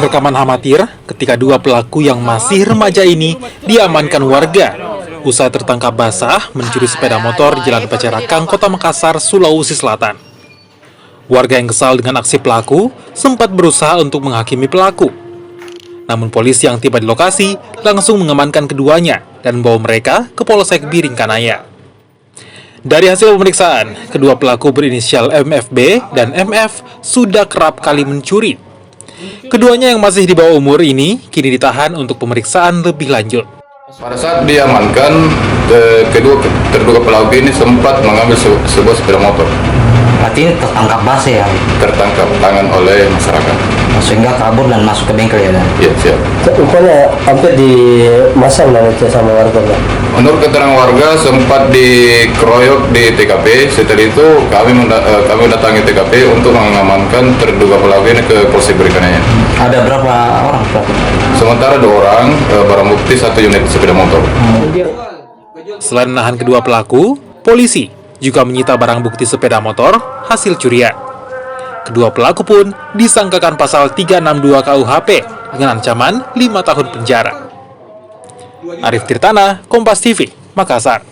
rekaman amatir ketika dua pelaku yang masih remaja ini diamankan warga usai tertangkap basah mencuri sepeda motor di Jalan Pecerakang, Kota Makassar, Sulawesi Selatan. Warga yang kesal dengan aksi pelaku sempat berusaha untuk menghakimi pelaku. Namun polisi yang tiba di lokasi langsung mengamankan keduanya dan membawa mereka ke Polsek Biringkanaya. Dari hasil pemeriksaan, kedua pelaku berinisial MFB dan MF sudah kerap kali mencuri. Keduanya yang masih di bawah umur ini kini ditahan untuk pemeriksaan lebih lanjut. Pada saat diamankan, kedua terduga pelaku ini sempat mengambil sebuah sepeda motor. Berarti tertangkap basah ya? Tertangkap tangan oleh masyarakat. Sehingga kabur dan masuk ke bengkel ya? Iya, siap. Rupanya hampir dimasang sama warga. Menurut keterangan warga sempat dikeroyok di TKP. Setelah itu kami mendatangi TKP untuk mengamankan terduga pelaku ini ke Polsek Biringkanaya. Ada berapa orang? Sementara 2 orang, barang bukti 1 unit sepeda motor. Selain menahan kedua pelaku, polisi juga menyita barang bukti sepeda motor hasil curian. Kedua pelaku pun disangkakan pasal 362 KUHP dengan ancaman 5 tahun penjara. Arif Tirtana, Kompas TV, Makassar.